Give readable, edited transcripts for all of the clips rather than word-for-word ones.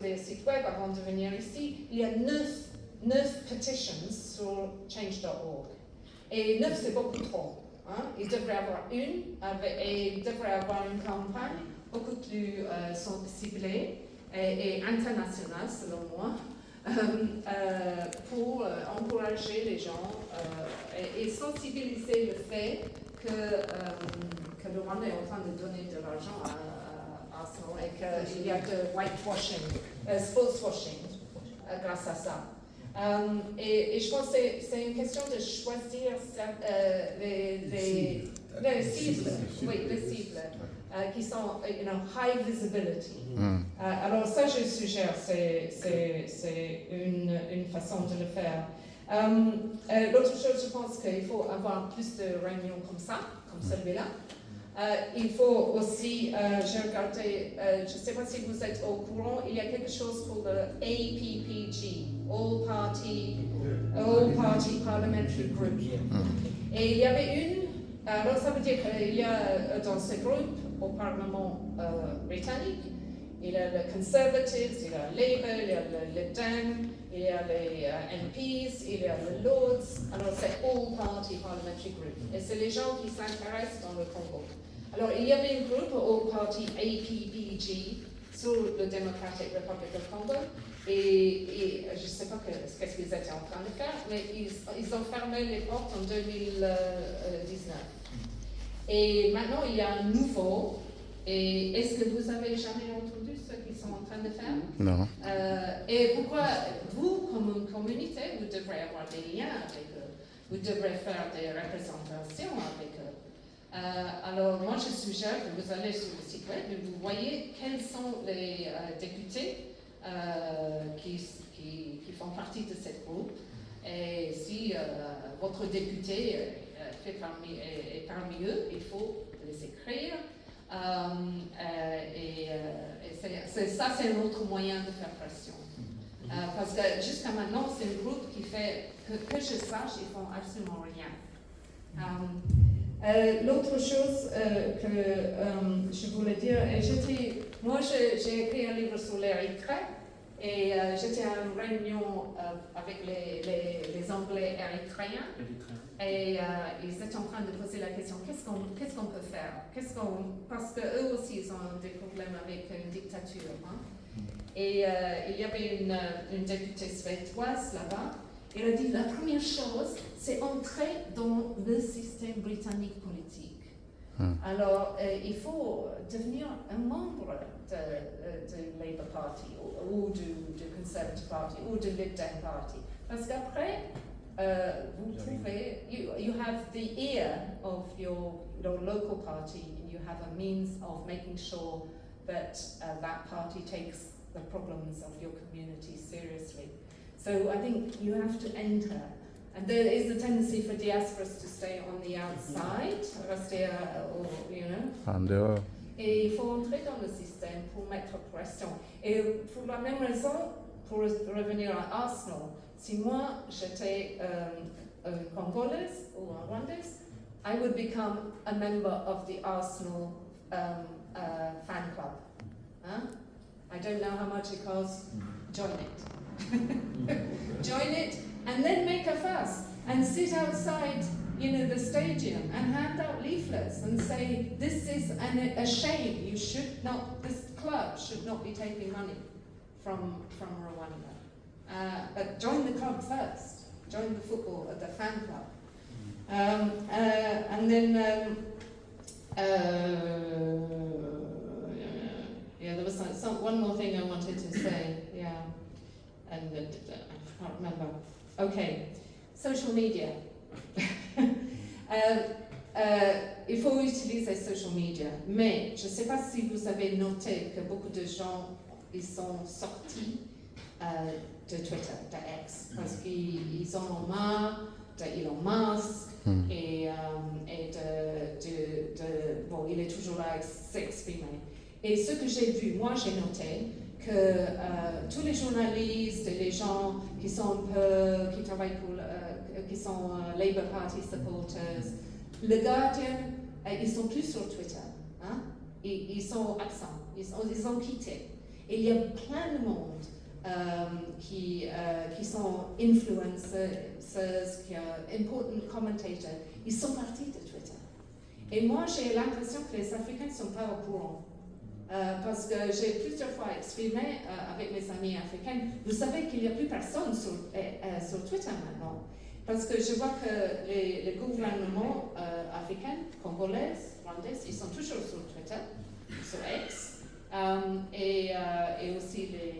les sites web avant de venir ici, il y a 9 petitions sur change.org. Et 9, c'est beaucoup trop. Hein? Il devrait y avoir une, et il devrait y avoir une campagne beaucoup plus ciblée et internationale, selon moi, pour encourager les gens et sensibiliser le fait que le Rwanda est en train de donner de l'argent à Arsenal et qu'il y a de whitewashing, sportswashing grâce à ça. Et je pense que c'est une question de choisir les cibles, qui sont high visibility. Alors ça, je suggère, c'est une façon de le faire. L'autre chose, je pense qu'il faut avoir plus de réunions comme ça, comme celui-là. Il faut aussi, j'ai regardé, je ne sais pas si vous êtes au courant, il y a quelque chose pour le APPG, All Party Parliamentary Group. Et il y avait une, alors ça veut dire qu'il y a dans ce groupe au Parlement britannique, il y a les Conservatives, il y a Labour, il y a le Lib Dem, il y a les MPs, il y a les Lords, alors c'est All Party Parliamentary Group. Et c'est les gens qui s'intéressent dans le Congo. Alors, il y avait un groupe au parti APPG sur le Democratic Republic of Congo et je ne sais pas qu'est-ce qu'ils étaient en train de faire, mais ils ont fermé les portes en 2019. Et maintenant, il y a un nouveau. Et est-ce que vous avez jamais entendu ce qu'ils sont en train de faire? Non. Et pourquoi vous, comme une communauté, vous devrez avoir des liens avec eux, vous devrez faire des représentations avec eux. Alors, moi, je suggère que vous allez sur le site web et vous voyez quels sont les députés qui font partie de cette groupe. Et si votre député est parmi eux, il faut les écrire. C'est un autre moyen de faire pression. Parce que jusqu'à maintenant, c'est un groupe qui fait, que je sache, ils font absolument rien. L'autre chose que je voulais dire, moi j'ai écrit un livre sur l'Érythrée et j'étais à une réunion avec les Anglais érythréens et ils étaient en train de poser la question, qu'est-ce qu'on peut faire? Parce qu'eux aussi ils ont des problèmes avec une dictature. Hein? Et il y avait une députée suédoise là-bas. Il a dit, la première chose, c'est entrer dans le système britannique politique. Alors, il faut devenir un membre de Labour Party ou du Conservative Party ou du Lib Dem Party. Parce qu'après, vous pouvez, you have the ear of your local party and you have a means of making sure that that party takes the problems of your community seriously. So I think you have to enter. And there is a tendency for diasporas to stay on the outside, rester En dehors. Et il faut entrer dans le système pour mettre pression. Et pour la même raison, pour revenir à Arsenal, si moi j'étais Congolaise ou Rwandaise, I would become a member of the Arsenal fan club. Huh? I don't know how much it costs. Join it. Join it and then make a fuss and sit outside the stadium and hand out leaflets and say this is a shame, this club should not be taking money from Rwanda. But join the club first, join the fan club. And then there was one more thing I wanted to say, and I can't remember. Okay, social media. Il faut utiliser social media, mais je ne sais pas si vous avez noté que beaucoup de gens ils sont sortis de Twitter, de X, parce qu'ils en ont marre de Elon Musk et bon, il est toujours là à s'exprimer. Et ce que j'ai vu, moi j'ai noté que tous les journalistes et les gens qui travaillent qui sont Labour Party supporters, le Guardian, ils sont plus sur Twitter, hein? Ils sont absents, ils ont quitté. Il y a plein de monde qui sont influencers, qui sont important commentators. Ils sont partis de Twitter. Et moi, j'ai l'impression que les Africains ne sont pas au courant. Parce que j'ai plusieurs fois exprimé avec mes amis africains, vous savez qu'il n'y a plus personne sur Twitter maintenant. Parce que je vois que les gouvernements africains, congolais, rwandais, ils sont toujours sur Twitter, sur X, et aussi les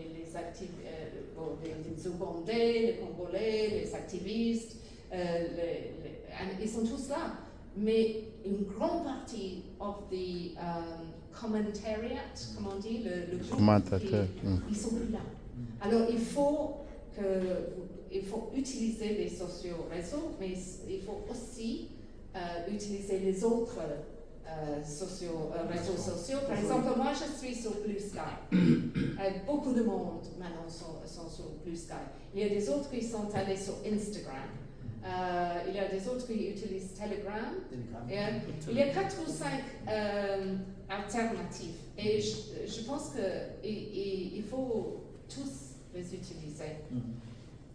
Ougandais, les Congolais, les activistes, ils sont tous là. Mais une grande partie of the commentariat, comme on dit, le groupe, ils sont plus là. Alors il faut utiliser les réseaux, mais il faut aussi utiliser les autres réseaux sociaux. Par exemple, moi je suis sur Blue Sky. Beaucoup de monde maintenant sont sur Blue Sky. Il y a des autres qui sont allés sur Instagram. Il y a des autres qui utilisent Telegram. Il y a 4 ou 5 alternatives. Et je pense qu'il faut tous les utiliser.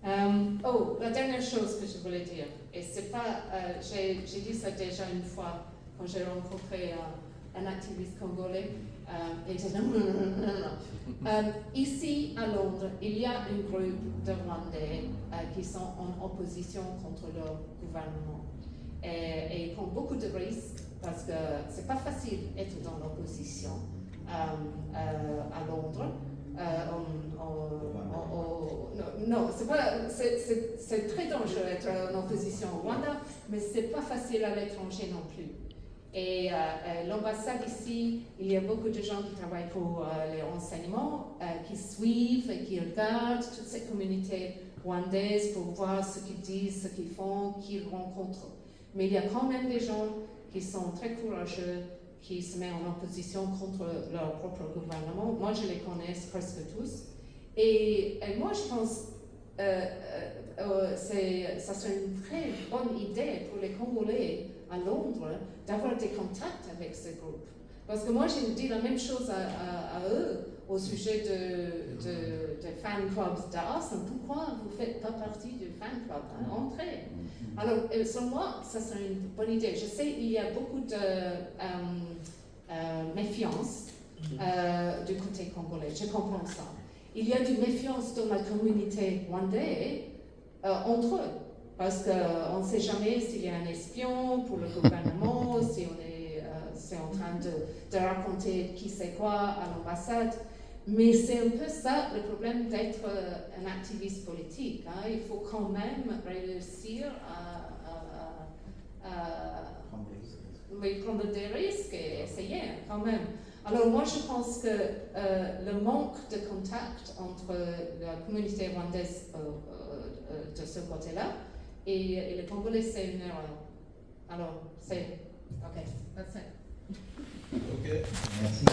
La dernière chose que je voulais dire, et c'est pas, j'ai dit ça déjà une fois quand j'ai rencontré un activiste congolais, il dit non. Ici à Londres, il y a un groupe de Rwandais qui sont en opposition contre leur gouvernement. Et ils prennent beaucoup de risques parce que c'est pas facile d'être dans l'opposition à Londres. Non, c'est très dangereux d'être en opposition au Rwanda, mais c'est pas facile à l'étranger non plus. Et l'ambassade ici, il y a beaucoup de gens qui travaillent pour les renseignements, qui suivent et qui regardent toute cette communauté rwandaise pour voir ce qu'ils disent, ce qu'ils font, qui ils rencontrent. Mais il y a quand même des gens qui sont très courageux, qui se mettent en opposition contre leur propre gouvernement. Moi, je les connais presque tous. Et moi, je pense que ça serait une très bonne idée pour les Congolais à Londres d'avoir des contacts avec ce groupe. Parce que moi, j'ai dit la même chose à eux au sujet de fan clubs d'Arsenal. Pourquoi vous ne faites pas partie du fan club? Entrez. Alors, selon moi, ça serait une bonne idée. Je sais qu'il y a beaucoup de méfiance du côté congolais. Je comprends ça. Il y a de méfiance dans la communauté rwandaise entre eux. Parce qu'on ne sait jamais s'il y a un espion pour le gouvernement, si c'est en train de raconter qui c'est quoi à l'ambassade. Mais c'est un peu ça le problème d'être un activiste politique. Hein. Il faut quand même réussir à prendre des risques et essayer quand même. Alors moi je pense que le manque de contact entre la communauté rwandaise de ce côté-là et le Congolais, c'est une erreur. Alors, c'est... OK, that's it. OK, merci.